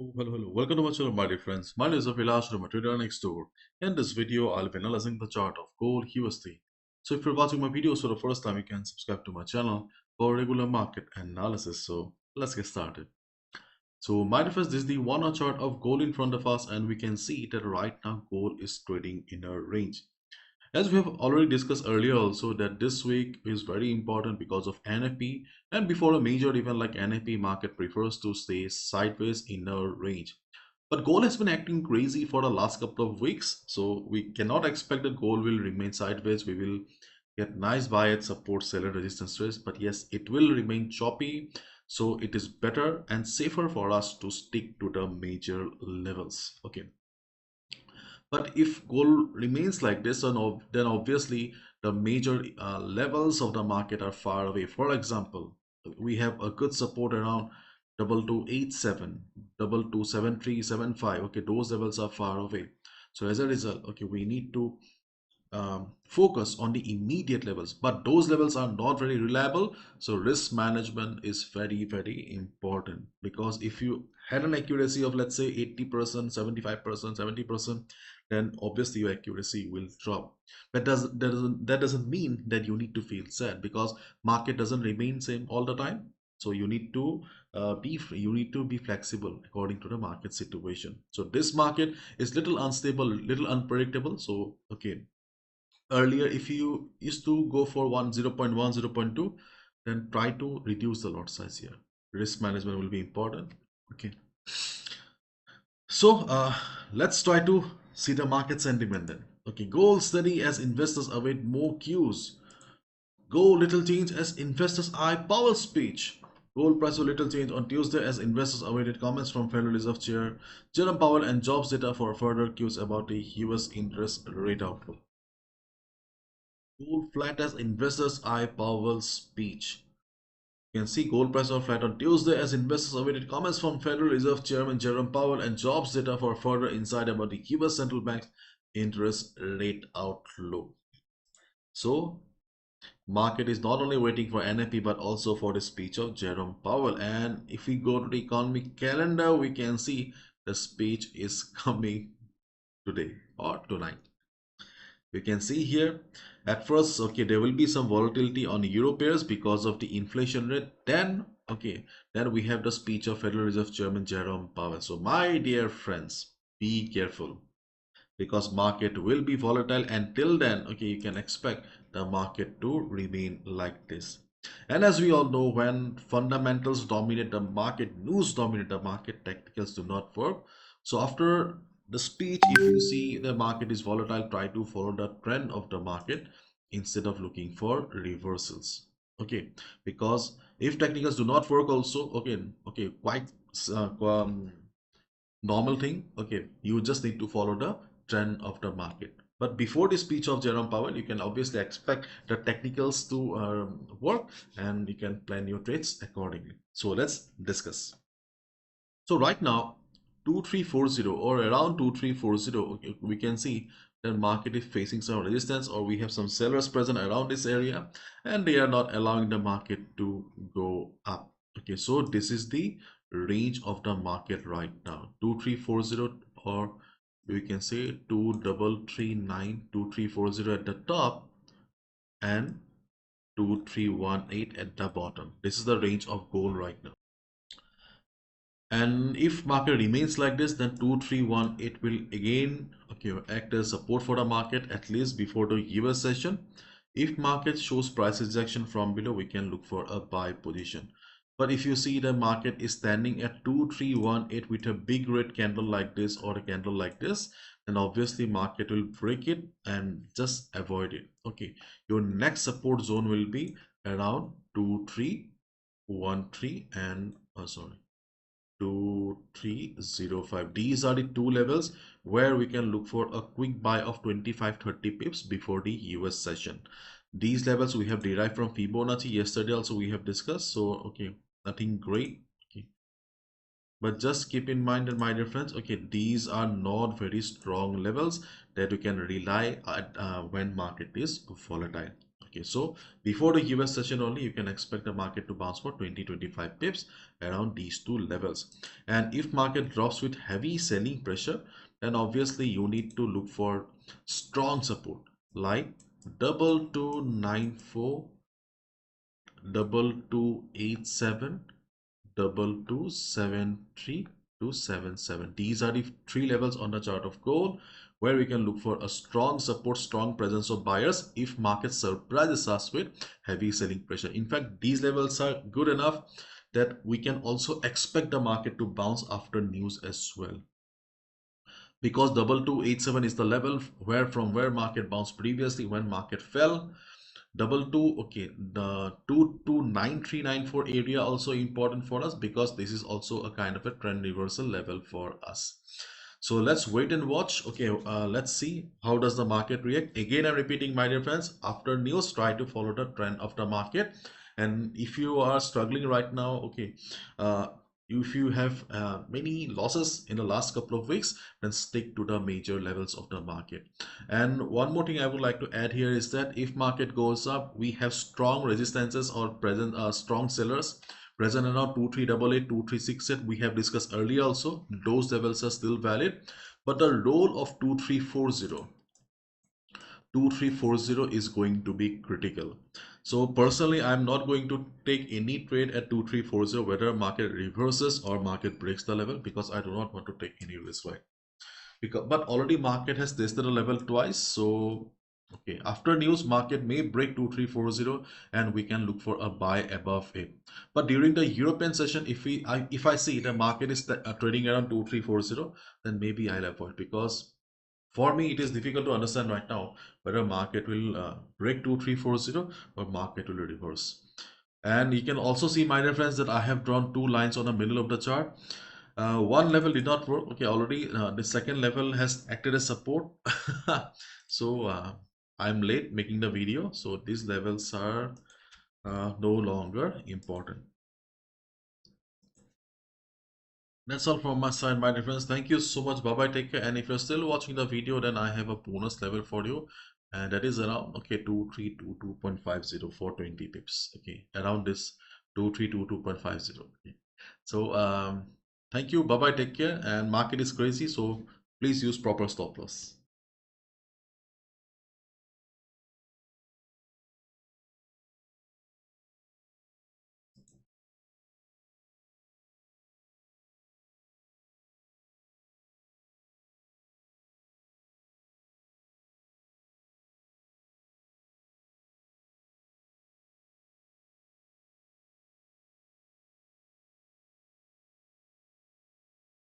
Oh, hello. Welcome to my channel, my dear friends. My name is Avilash from Trader Next Door. In this video, I'll be analyzing the chart of gold USD. So if you're watching my videos for the first time, you can subscribe to my channel for regular market analysis. So let's get started. So my dear friends, this is the 1 hour chart of gold in front of us, and we can see that right now gold is trading in a range. As we have already discussed earlier also that this week is very important because of NFP, and before a major event like NFP, market prefers to stay sideways in a range. But gold has been acting crazy for the last couple of weeks, so we cannot expect that gold will remain sideways. We will get nice buy at support, seller resistance rates, but yes, it will remain choppy. So it is better and safer for us to stick to the major levels. Okay. But if gold remains like this, then obviously the major levels of the market are far away. For example, we have a good support around 2287, 227375. Okay, those levels are far away. So as a result, okay, we need to focus on the immediate levels, but those levels are not very reliable. So risk management is very important, because if you had an accuracy of, let's say, 80%, 75%, 70%, then obviously your accuracy will drop. But that doesn't mean that you need to feel sad, because market doesn't remain same all the time. So you need to you need to be flexible according to the market situation. So this market is little unstable, little unpredictable. So okay, earlier if you used to go for 0.1, 0.2, then try to reduce the lot size here. Risk management will be important. Okay, so let's try to see the market sentiment then. Okay, gold steady as investors await more cues. Gold little change as investors eye Powell's speech. Gold price will little change on Tuesday as investors awaited comments from Federal Reserve Chair Jerome Powell and jobs data for further cues about the US interest rate outlook. Gold flat as investors eye Powell's speech. You can see gold price are flat on Tuesday as investors awaited comments from Federal Reserve Chairman Jerome Powell and jobs data for further insight about the US central bank's interest rate outlook. So, market is not only waiting for NFP but also for the speech of Jerome Powell. And if we go to the economic calendar, we can see the speech is coming today or tonight. You can see here at first, okay, there will be some volatility on euro pairs because of the inflation rate. Then okay, then we have the speech of Federal Reserve Chairman Jerome Powell. So my dear friends, be careful, because market will be volatile. Until then, okay, you can expect the market to remain like this. And as we all know, when fundamentals dominate the market, news dominate the market, technicals do not work. So after the speech, if you see the market is volatile, try to follow the trend of the market instead of looking for reversals. Okay, because if technicals do not work also, okay, quite normal thing. Okay, you just need to follow the trend of the market. But before the speech of Jerome Powell, you can obviously expect the technicals to work, and you can plan your trades accordingly. So let's discuss. So right now 2340 or around 2340, okay, we can see the market is facing some resistance, or we have some sellers present around this area and they are not allowing the market to go up. Okay, so this is the range of the market right now, 2340, or we can say 2339, 2340 at the top and 2318 at the bottom. This is the range of gold right now. And if market remains like this, then 2318 will again, okay, act as support for the market at least before the US session. If market shows price rejection from below, we can look for a buy position. But if you see the market is standing at 2318 with a big red candle like this or a candle like this, then obviously market will break it and just avoid it. Okay, your next support zone will be around 2313 and sorry, 2305. These are the two levels where we can look for a quick buy of 25-30 pips before the US session. These levels we have derived from Fibonacci. Yesterday also we have discussed. So okay, nothing great. Okay, but just keep in mind that, my dear friends, okay, these are not very strong levels that you can rely at when market is volatile. Okay, so before the US session only, you can expect the market to bounce for 20-25 pips around these two levels. And if market drops with heavy selling pressure, then obviously you need to look for strong support like 2294, 2287, 2273 to 77. These are the three levels on the chart of gold where we can look for a strong support, strong presence of buyers if market surprises us with heavy selling pressure. In fact, these levels are good enough that we can also expect the market to bounce after news as well, because 2287 is the level where from where market bounced previously when market fell. Double two, okay, the 229394 area also important for us because this is also a kind of a trend reversal level for us. So let's wait and watch. Okay, let's see how does the market react. Again, I'm repeating, my dear friends, after news, try to follow the trend of the market. And if you are struggling right now, okay, uh, if you have many losses in the last couple of weeks, then stick to the major levels of the market. And one more thing I would like to add here is that if market goes up, we have strong resistances or present strong sellers present around 2388, 2368. We have discussed earlier also. Those levels are still valid, but the role of 2340 2340 is going to be critical. So personally, I'm not going to take any trade at 2340 whether market reverses or market breaks the level, because I do not want to take any risk, right? Because but already market has tested a level twice. So okay, after news, market may break 2340 and we can look for a buy above it. But during the European session, if I see the market is trading around 2340, then maybe I'll avoid, because for me it is difficult to understand right now whether market will break 2340 or market will reverse. And you can also see, my dear friends, that I have drawn two lines on the middle of the chart. One level did not work. Okay, already the second level has acted as support. So I'm late making the video, so these levels are no longer important. That's all from my side, my dear friends. Thank you so much. Bye bye, take care. And if you're still watching the video, then I have a bonus level for you, and that is around, okay, 2322.50 for 20 pips. Okay, around this 2322.50. Okay. So thank you. Bye bye, take care. And market is crazy, so please use proper stop loss.